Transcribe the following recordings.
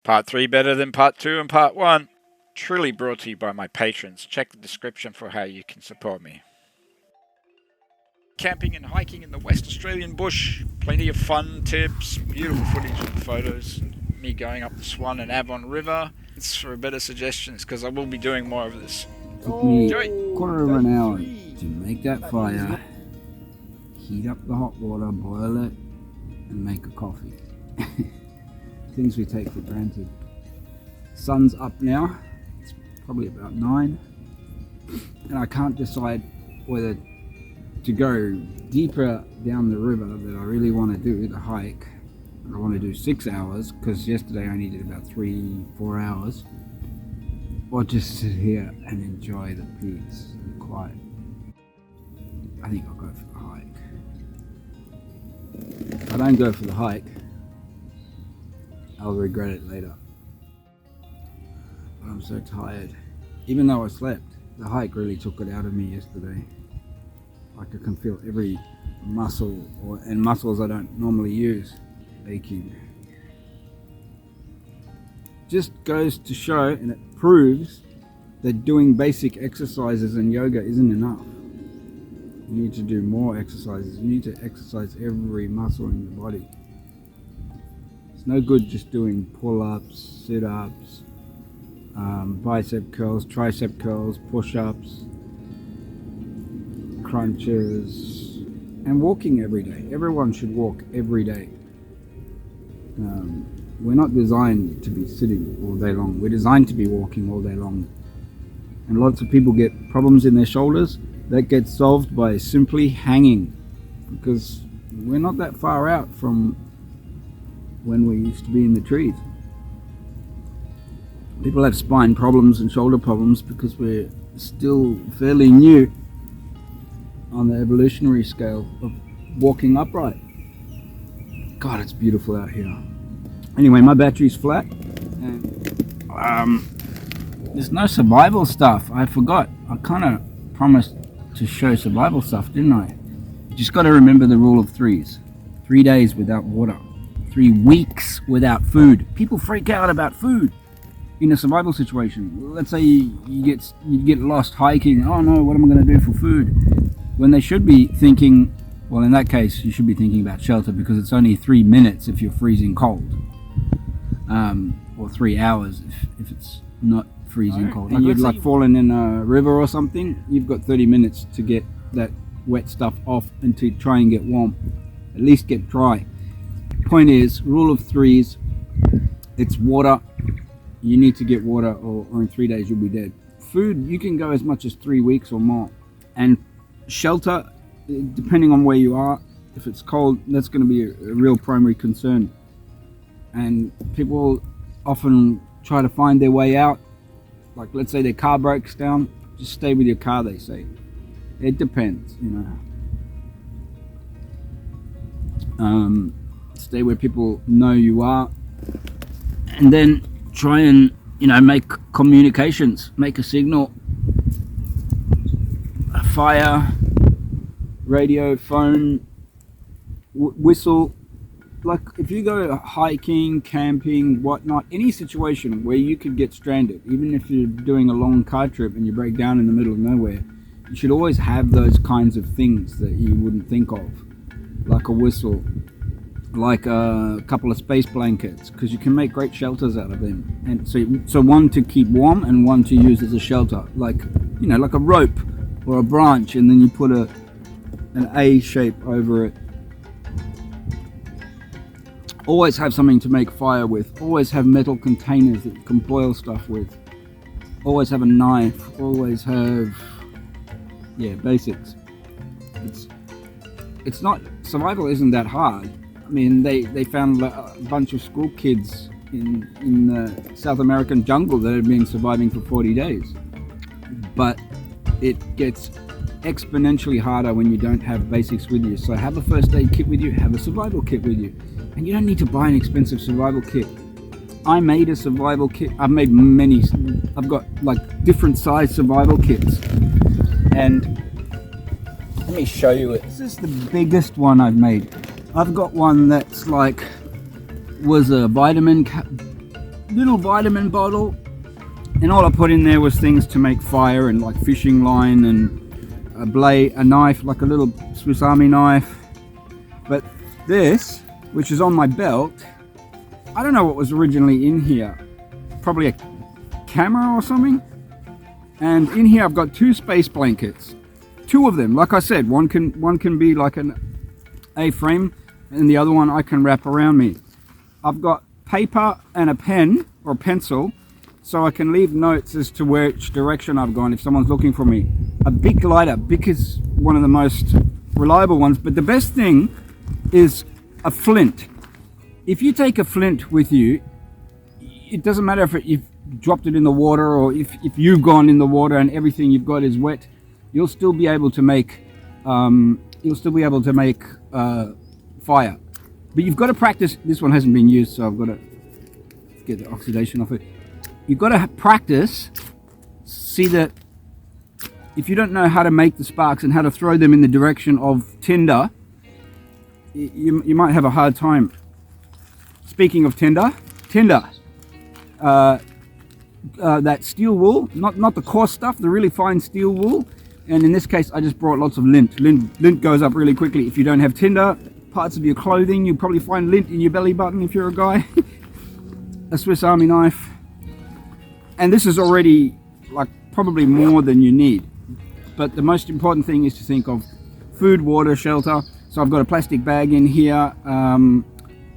Part 3 better than Part 2 and Part 1. Truly brought to you by my patrons. Check the description for how you can support me. Camping and hiking in the West Australian bush. Plenty of fun tips, beautiful footage and photos. Me going up the Swan and Avon River. It's for better suggestions because I will be doing more of this. Took me Enjoy. a quarter of an hour to make that fire, heat up the hot water, boil it, and make a coffee. Things we take for granted. Sun's up now. It's probably about 9, and I can't decide whether to go deeper down the river that I really want to do, the hike. I want to do 6 hours because yesterday I only did about 3-4 hours, or just sit here and enjoy the peace and quiet. I think I'll go for the hike. If I don't go for the hike, I'll regret it later. But I'm so tired. Even though I slept, the hike really took it out of me yesterday. Like I can feel every muscle and muscles I don't normally use aching. Just goes to show, and it proves that doing basic exercises and yoga isn't enough. You need to do more exercises. You need to exercise every muscle in your body. It's no good just doing pull-ups, sit-ups, bicep curls, tricep curls, push-ups, crunches, and walking every day. Everyone should walk every day. We're not designed to be sitting all day long. We're designed to be walking all day long. And lots of people get problems in their shoulders that get solved by simply hanging, because we're not that far out from when we used to be in the trees. People have spine problems and shoulder problems because we're still fairly new on the evolutionary scale of walking upright. God, it's beautiful out here. Anyway, my battery's flat, and there's no survival stuff. I forgot. I kind of promised to show survival stuff, didn't I? You just got to remember the rule of 3s. 3 days without water. 3 weeks without food. People freak out about food in a survival situation. Let's say you get lost hiking. Oh no, what am I going to do for food? When they should be thinking, well, in that case, you should be thinking about shelter, because it's only 3 minutes if you're freezing cold, or 3 hours if it's not freezing cold. And you've fallen in a river or something, you've got 30 minutes to get that wet stuff off and to try and get warm, at least get dry. Point is, rule of 3s, it's water. You need to get water, or in 3 days you'll be dead. Food, you can go as much as 3 weeks or more. And shelter, depending on where you are, if it's cold, that's going to be a real primary concern. And people often try to find their way out. Like, let's say their car breaks down, just stay with your car, they say. It depends, you know. Stay where people know you are, and then try and, you know, make communications, make a signal, a fire, radio, phone, whistle. Like, if you go hiking, camping, whatnot, any situation where you could get stranded, even if you're doing a long car trip and you break down in the middle of nowhere, you should always have those kinds of things that you wouldn't think of, like a whistle, like a couple of space blankets, because you can make great shelters out of them. And so one to keep warm and one to use as a shelter, like, you know, like a rope or a branch, and then you put an A shape over it. Always have something to make fire with. Always have metal containers that you can boil stuff with. Always have a knife. Always have, yeah, basics. It's not, survival isn't that hard. I mean, they found a bunch of school kids in the South American jungle that had been surviving for 40 days. But it gets exponentially harder when you don't have basics with you. So have a first aid kit with you, have a survival kit with you. And you don't need to buy an expensive survival kit. I made a survival kit. I've made many. I've got like different size survival kits. And let me show you it. This is the biggest one I've made. I've got one that's like, was a vitamin little vitamin bottle, and all I put in there was things to make fire and like fishing line and a blade, a knife, like a little Swiss Army knife. But this, which is on my belt, I don't know what was originally in here. Probably a camera or something. And in here I've got 2 space blankets. 2 of them, like I said, one can be like an A-frame, and the other one I can wrap around me. I've got paper and a pen or pencil, so I can leave notes as to which direction I've gone if someone's looking for me. A Bic lighter. Bic is one of the most reliable ones, but the best thing is a flint. If you take a flint with you, it doesn't matter if you've dropped it in the water or if you've gone in the water and everything you've got is wet, you'll still be able to make fire. But you've got to practice. This one hasn't been used, so I've got to get the oxidation off it. You've got to practice. See that if you don't know how to make the sparks and how to throw them in the direction of tinder, you might have a hard time. Speaking of tinder, that steel wool, not the coarse stuff, the really fine steel wool. And in this case, I just brought lots of lint. Lint goes up really quickly. If you don't have tinder, parts of your clothing, you'll probably find lint in your belly button if you're a guy. A Swiss Army knife. And this is already like probably more than you need. But the most important thing is to think of food, water, shelter. So I've got a plastic bag in here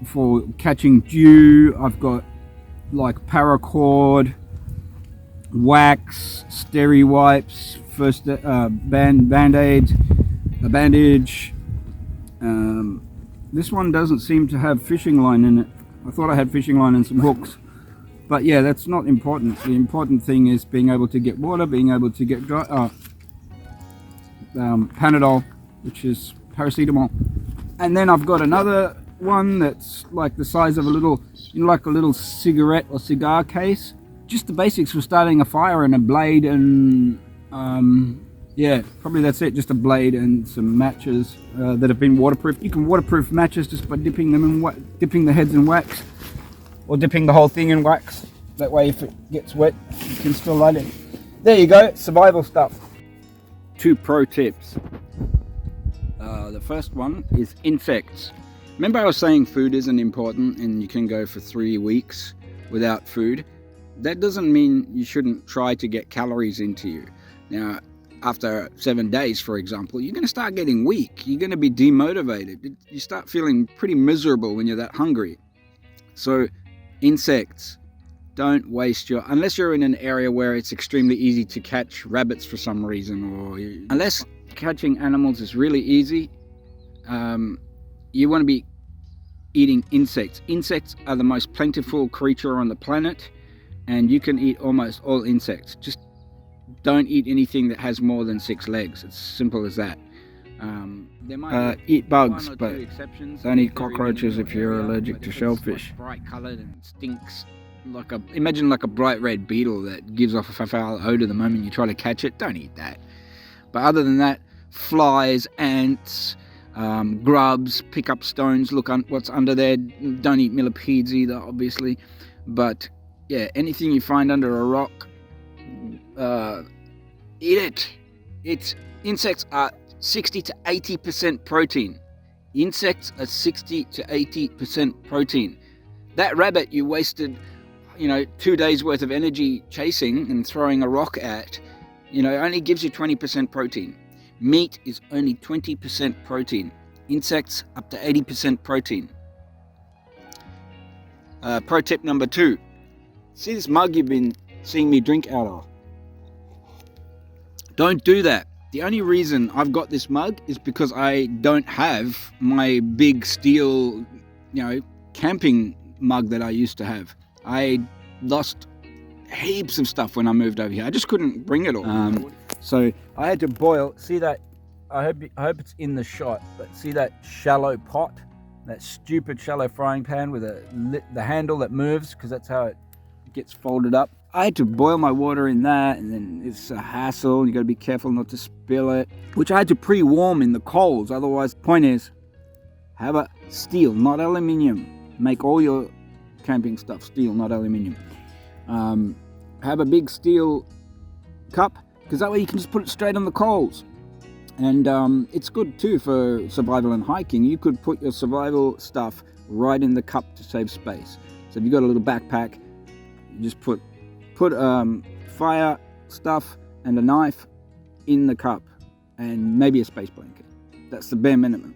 for catching dew. I've got like paracord, wax, steri wipes, first band-aids, a bandage. This one doesn't seem to have fishing line in it. I thought I had fishing line and some hooks. But yeah, that's not important. The important thing is being able to get water, being able to get dry, Panadol, which is paracetamol. And then I've got another one that's like the size of a little, like a little cigarette or cigar case. Just the basics for starting a fire, and a blade, and yeah, probably that's it. Just a blade and some matches that have been waterproof. You can waterproof matches just by dipping them in dipping the heads in wax, or dipping the whole thing in wax. That way, if it gets wet, you can still light it. There you go, survival stuff. 2 pro tips. The first one is insects. Remember I was saying food isn't important and you can go for 3 weeks without food? That doesn't mean you shouldn't try to get calories into you. Now, after 7 days, for example, you're going to start getting weak. You're going to be demotivated. You start feeling pretty miserable when you're that hungry. So, insects, don't waste unless you're in an area where it's extremely easy to catch rabbits for some reason, or unless catching animals is really easy, you want to be eating insects. Insects are the most plentiful creature on the planet, and you can eat almost all insects. Just don't eat anything that has more than 6 legs. It's simple as that. There might eat bugs, but don't eat cockroaches if you're allergic to shellfish. Bright coloured and stinks. Imagine like a bright red beetle that gives off a foul odour the moment you try to catch it. Don't eat that. But other than that, flies, ants, grubs, pick up stones, look what's under there. Don't eat millipedes either, obviously. But yeah, anything you find under a rock, eat it. Insects are 60 to 80% protein. Insects are 60 to 80% protein. That rabbit you wasted, 2 days worth of energy chasing and throwing a rock at, only gives you 20% protein. Meat is only 20% protein. Insects up to 80% protein. Pro tip number 2. See this mug you've been seeing me drink out of? Don't do that. The only reason I've got this mug is because I don't have my big steel, camping mug that I used to have. I lost heaps of stuff when I moved over here. I just couldn't bring it all. So I had to boil. See that? I hope it's in the shot. But see that shallow pot? That stupid shallow frying pan with the handle that moves, because that's how it gets folded up. I had to boil my water in that, and then it's a hassle. You got to be careful not to spill it, which I had to pre-warm in the coals. Otherwise, point is, have a steel, not aluminium. Make all your camping stuff, steel, not aluminium. Have a big steel cup, because that way you can just put it straight on the coals. And it's good too for survival and hiking. You could put your survival stuff right in the cup to save space. So if you've got a little backpack, you just put fire stuff and a knife in the cup, and maybe a space blanket. That's the bare minimums.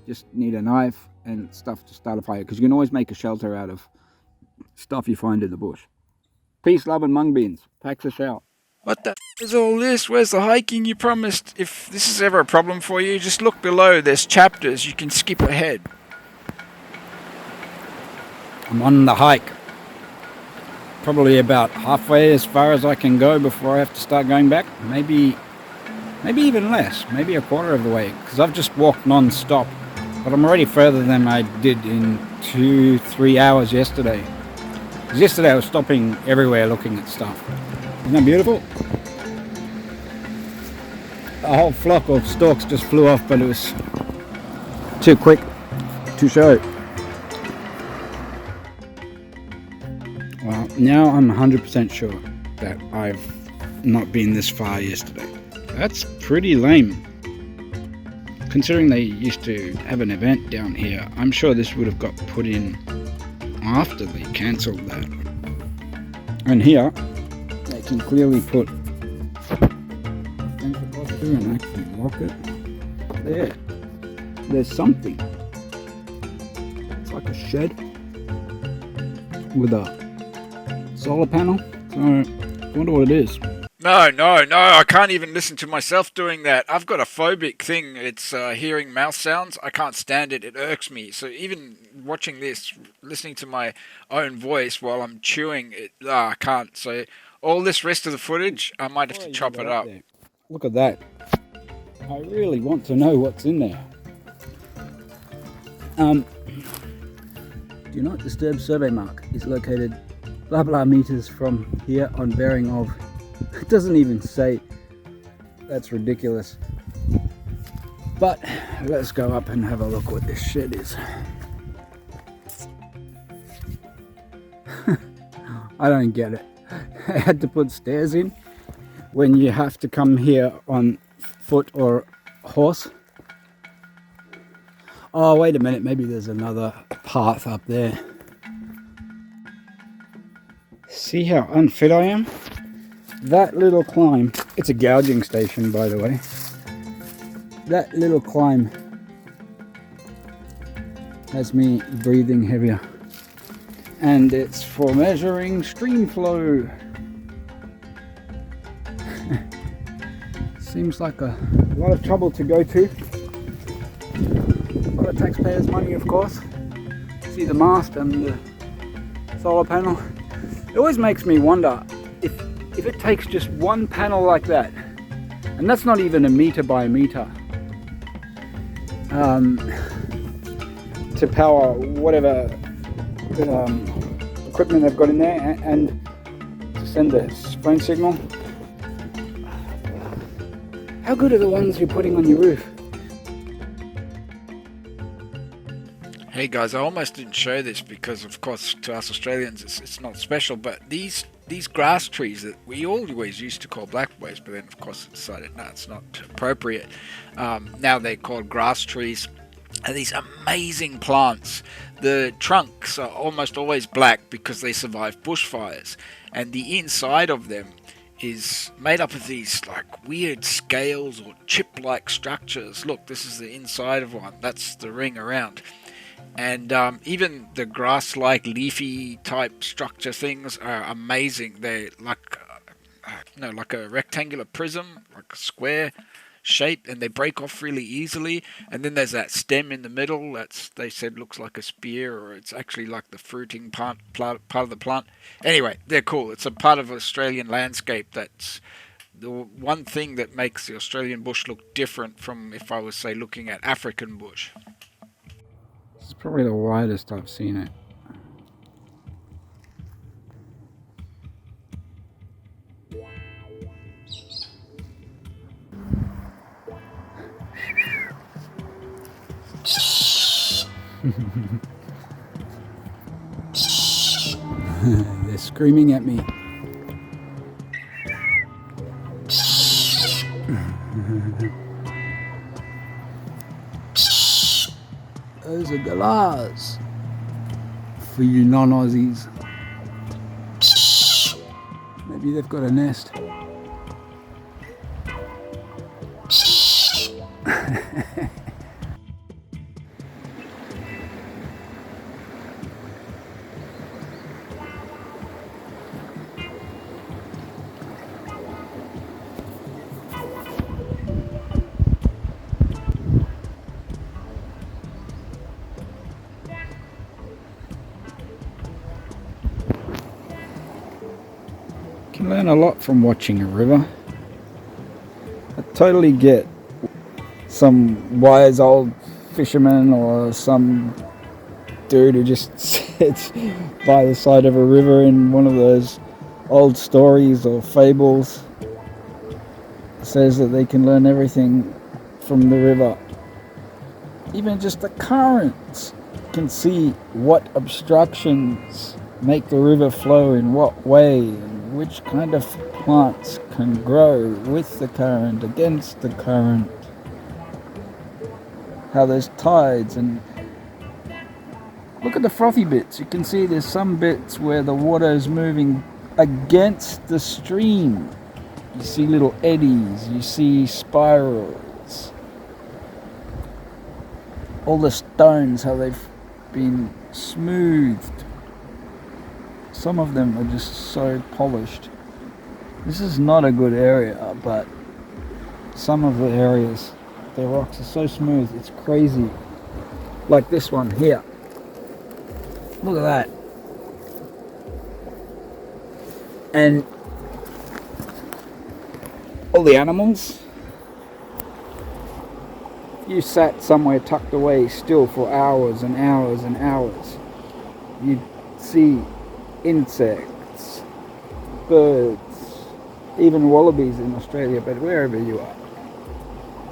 Just need a knife and stuff to start a fire, because you can always make a shelter out of stuff you find in the bush. Peace, love, and mung beans. Paxus out. What the is all this? Where's the hiking you promised? If this is ever a problem for you, just look below. There's chapters. You can skip ahead. I'm on the hike. Probably about halfway as far as I can go before I have to start going back. Maybe even less. Maybe a quarter of the way, because I've just walked non-stop. But I'm already further than I did in 2-3 hours yesterday. Because yesterday I was stopping everywhere looking at stuff. Isn't that beautiful? A whole flock of storks just flew off, but it was too quick to show. Well, now I'm 100% sure that I've not been this far yesterday. That's pretty lame. Considering they used to have an event down here, I'm sure this would have got put in after they cancelled that. And here, they can clearly put things across here and actually lock it. There. There's something. It's like a shed with a solar panel. So, I wonder what it is. No, I can't even listen to myself doing that. I've got a phobic thing. It's hearing mouth sounds. I can't stand it. It irks me. So even watching this, listening to my own voice while I'm chewing, I can't. So all this rest of the footage, I might have to chop it up. Look at that. I really want to know what's in there. Do not disturb survey mark is located blah blah meters from here on bearing of. It doesn't even say. That's ridiculous. But let's go up and have a look what this shed is. I don't get it. I had to put stairs in when you have to come here on foot or horse. Oh, wait a minute. Maybe there's another path up there. See how unfit I am? That little climb, it's a gouging station, by the way. That little climb has me breathing heavier. And it's for measuring stream flow. Seems like a lot of trouble to go to. A lot of taxpayers' money, of course. See the mast and the solar panel. It always makes me wonder if it takes just one panel like that, and that's not even a meter by meter, to power whatever equipment they've got in there and to send the phone signal. How good are the ones you're putting on your roof? Hey guys, I almost didn't show this because, of course, to us Australians it's not special, but these grass trees that we always used to call blackberries, but then of course decided no, it's not appropriate. Now they're called grass trees. And these amazing plants. The trunks are almost always black because they survive bushfires, and the inside of them is made up of these like weird scales or chip-like structures. Look, this is the inside of one. That's the ring around. And even the grass-like leafy type structure things are amazing. They're like a rectangular prism, like a square shape, and they break off really easily. And then there's that stem in the middle that's, they said, looks like a spear, or it's actually like the fruiting part of the plant. Anyway, they're cool. It's a part of Australian landscape that's the one thing that makes the Australian bush look different from, if I was, say, looking at African bush. This is probably the widest I've seen it. They're screaming at me. Those are Galahs for you non-Aussies. Maybe they've got a nest. Can learn a lot from watching a river. I totally get some wise old fisherman or some dude who just sits by the side of a river in one of those old stories or fables, says that they can learn everything from the river. Even just the currents can see what obstructions make the river flow in what way, and which kind of plants can grow with the current, against the current, how there's tides. And look at the frothy bits. You can see there's some bits where the water is moving against the stream. You see little eddies, you see spirals. All the stones, how they've been smoothed. Some of them are just so polished. This is not a good area, but some of the areas, the rocks are so smooth, it's crazy. Like this one here. Look at that. And all the animals, you sat somewhere tucked away still for hours and hours and hours. You'd see insects, birds, even wallabies in Australia, but wherever you are,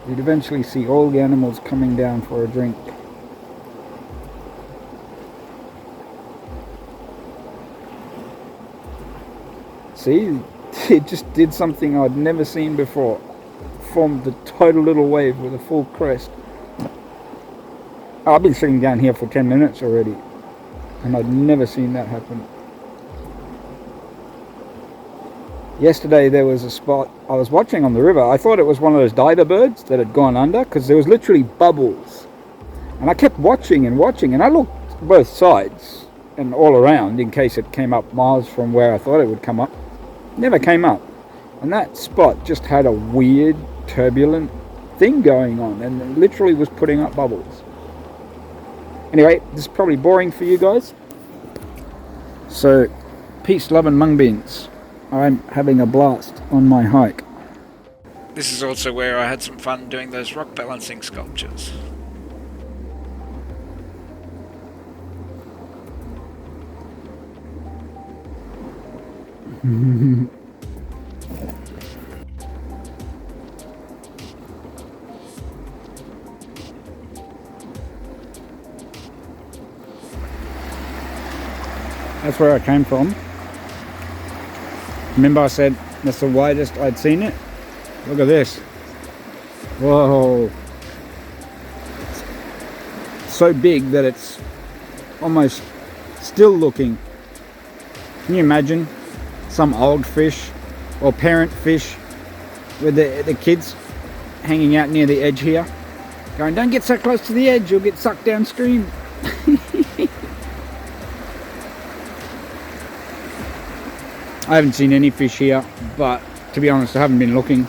you'd eventually see all the animals coming down for a drink. See, it just did something I'd never seen before. Formed a total little wave with a full crest. I've been sitting down here for 10 minutes already, and I'd never seen that happen. Yesterday there was a spot I was watching on the river. I thought it was one of those diver birds that had gone under, because there was literally bubbles. And I kept watching and watching, and I looked both sides and all around in case it came up miles from where I thought it would come up. Never came up. And that spot just had a weird, turbulent thing going on, and it literally was putting up bubbles. Anyway, this is probably boring for you guys. So, peace, love and mung beans. I'm having a blast on my hike. This is also where I had some fun doing those rock balancing sculptures. That's where I came from. Remember I said that's the widest I'd seen it? Look at this. Whoa. It's so big that it's almost still looking. Can you imagine some old fish or parent fish with the kids hanging out near the edge here, going, don't get so close to the edge, you'll get sucked downstream. I haven't seen any fish here, but to be honest, I haven't been looking.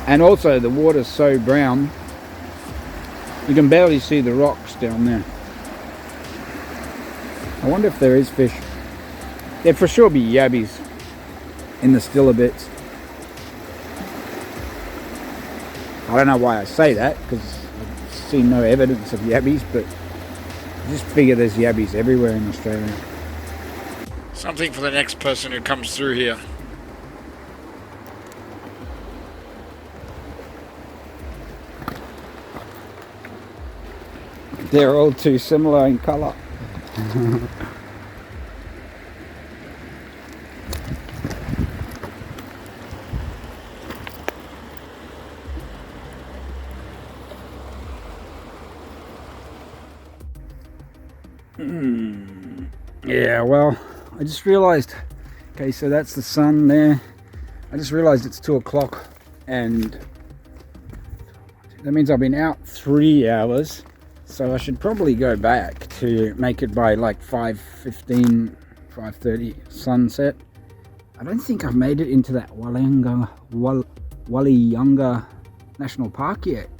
And also the water's so brown, you can barely see the rocks down there. I wonder if there is fish. There'd for sure be yabbies in the stiller bits. I don't know why I say that, because I've seen no evidence of yabbies, but I just figure there's yabbies everywhere in Australia. Something for the next person who comes through here. They're all too similar in colour. Yeah, well, I just realized, okay, so that's the sun there. I just realized it's 2 o'clock, and that means I've been out 3 hours, so I should probably go back to make it by like 5:15, 5:30 sunset. I don't think I've made it into that Wolleyunga National Park yet,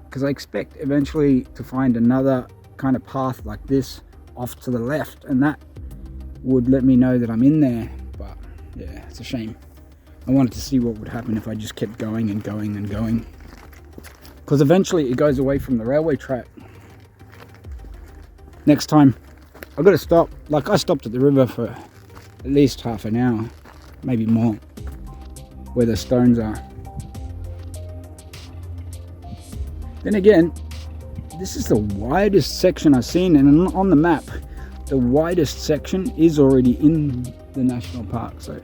because I expect eventually to find another kind of path like this off to the left, and that would let me know that I'm in there. But yeah, it's a shame. I wanted to see what would happen if I just kept going and going and going, because eventually it goes away from the railway track. Next time I've got to stop. Like, I stopped at the river for at least half an hour, maybe more, where the stones are. Then again, this is the widest section I've seen, and on the map the widest section is already in the national park, so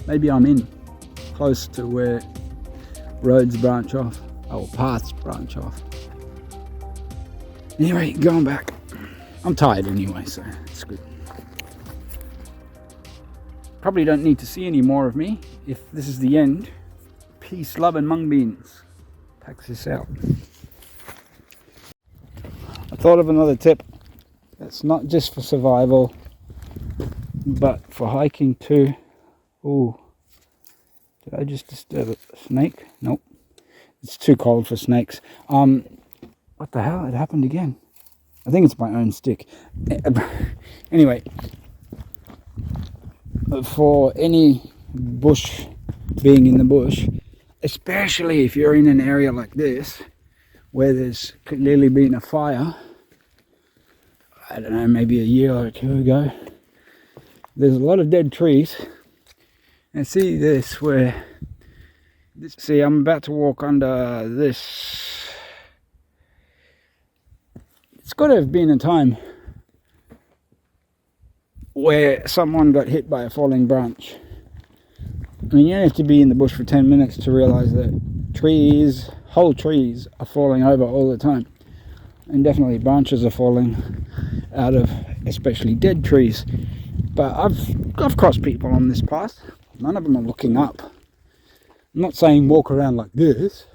maybe I'm in close to where roads branch off, or paths branch off. Anyway, going back. I'm tired anyway, so it's good. Probably don't need to see any more of me if this is the end. Peace, love, and mung beans. Paxus out. I thought of another tip that's not just for survival, but for hiking too. Ooh, did I just disturb a snake? Nope, it's too cold for snakes. What the hell? It happened again. I think it's my own stick. Anyway, for any bush, being in the bush, especially if you're in an area like this where there's clearly been a fire, I don't know, maybe a year or two ago, there's a lot of dead trees. And see this, where see, I'm about to walk under this. It's got to have been a time where someone got hit by a falling branch. I mean, you don't have to be in the bush for 10 minutes to realize that trees, whole trees, are falling over all the time. And definitely branches are falling out of especially dead trees. But I've crossed people on this path. None of them are looking up. I'm not saying walk around like this.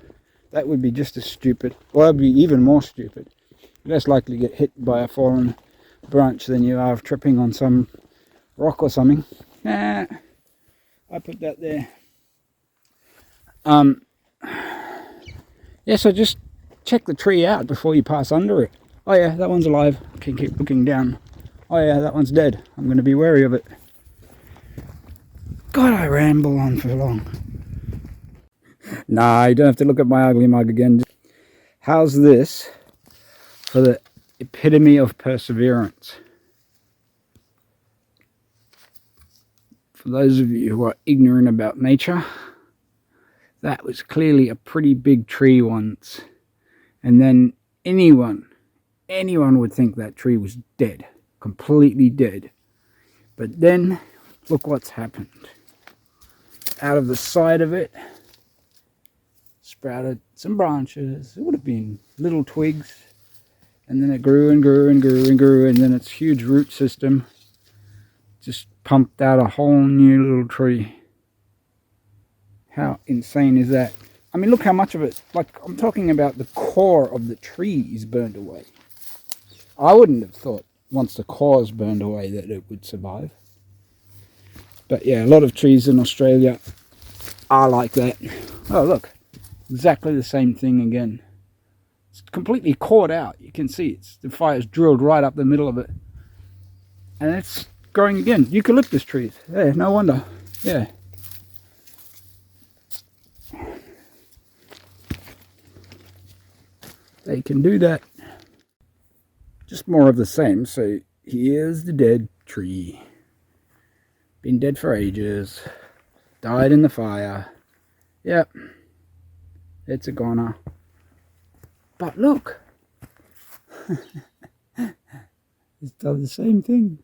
That would be just as stupid. Or that'd be even more stupid. You're less likely to get hit by a fallen branch than you are of tripping on some rock or something. Nah, I put that there. Yeah, so just check the tree out before you pass under it. Oh yeah, that one's alive. I can keep looking down. Oh yeah, that one's dead. I'm going to be wary of it. God, I ramble on for long. Nah, you don't have to look at my ugly mug again. How's this for the epitome of perseverance? For those of you who are ignorant about nature, that was clearly a pretty big tree once. And then anyone would think that tree was dead, completely dead. But then, look what's happened. Out of the side of it, sprouted some branches. It would have been little twigs. And then it grew and grew and grew and grew. And then its huge root system just pumped out a whole new little tree. How insane is that? I mean, look how much of it, like, I'm talking about the core of the tree is burned away. I wouldn't have thought once the core is burned away that it would survive. But yeah, a lot of trees in Australia are like that. Oh, look, exactly the same thing again. It's completely cored out. You can see the fire's drilled right up the middle of it. And it's growing again. Eucalyptus trees. Yeah, no wonder. Yeah. They can do that. Just more of the same. So here's the dead tree. Been dead for ages. Died in the fire. Yep. It's a goner. But look. It's done the same thing.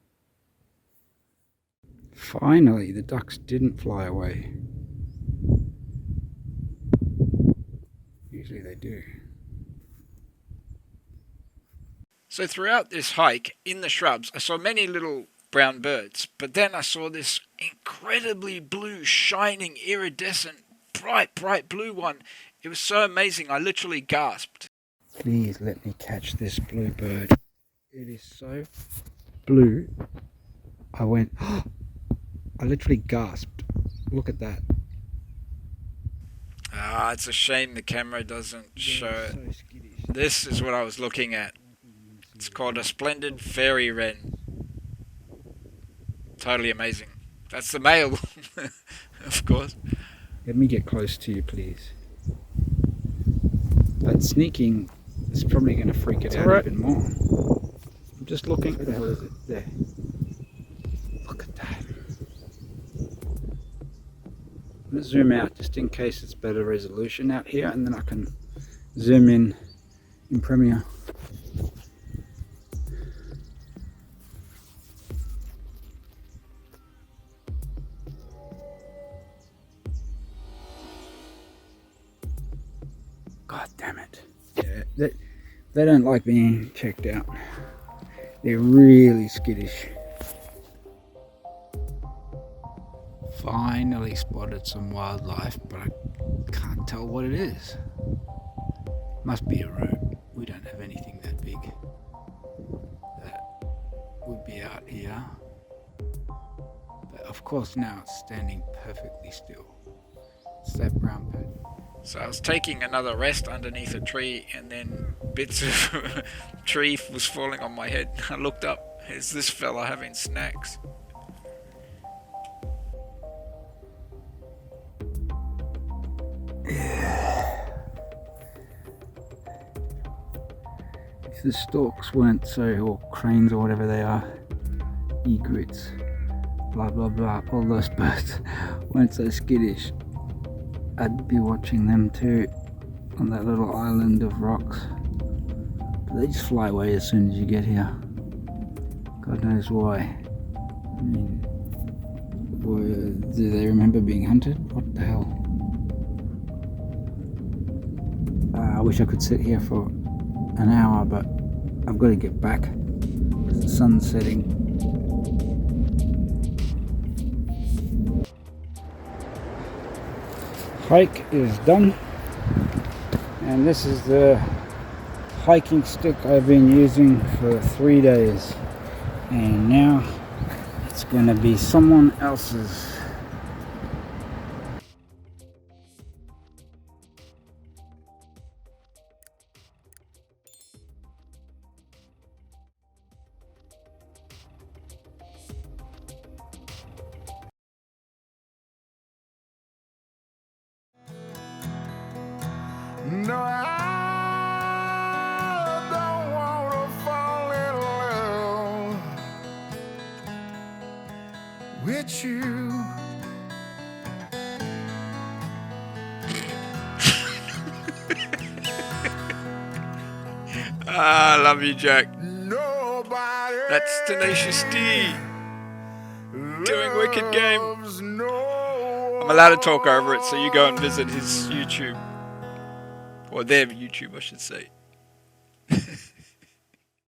Finally, the ducks didn't fly away. Usually they do. So throughout this hike, in the shrubs, I saw many little brown birds, but then I saw this incredibly blue, shining, iridescent, bright blue one. It was so amazing, I literally gasped. Please let me catch this blue bird. It is so blue. I went, I literally gasped. Look at that. Ah, it's a shame the camera doesn't show it. So skittish. This is what I was looking at. It's called a Splendid Fairy Wren. Totally amazing. That's the male, of course. Let me get close to you, please. But sneaking is probably going to freak it out even more. I'm just looking. Where the hell is it? There. Look at that. I'm going to zoom out just in case it's better resolution out here, and then I can zoom in Premiere. God damn it. Yeah, they don't like being checked out. They're really skittish. Finally spotted some wildlife, but I can't tell what it is. Must be a root. We don't have anything that big that would be out here. But of course now it's standing perfectly still. It's that brown bird. So I was taking another rest underneath a tree, and then bits of tree was falling on my head. I looked up. Is this fella having snacks? If the storks weren't so, or cranes or whatever they are, egrets, blah blah blah, all those birds weren't so skittish, I'd be watching them too on that little island of rocks. But they just fly away as soon as you get here. God knows why. I mean, do they remember being hunted? What the hell? I wish I could sit here for an hour, but I've got to get back because the sun's setting. Hike is done, and this is the hiking stick I've been using for 3 days, and now it's going to be someone else's. No, I don't want to fall in love with you. Ah, I love you, Jack. Nobody That's Tenacious D doing Wicked Game. I'm allowed to talk over it, so you go and visit his YouTube. Or their YouTube, I should say.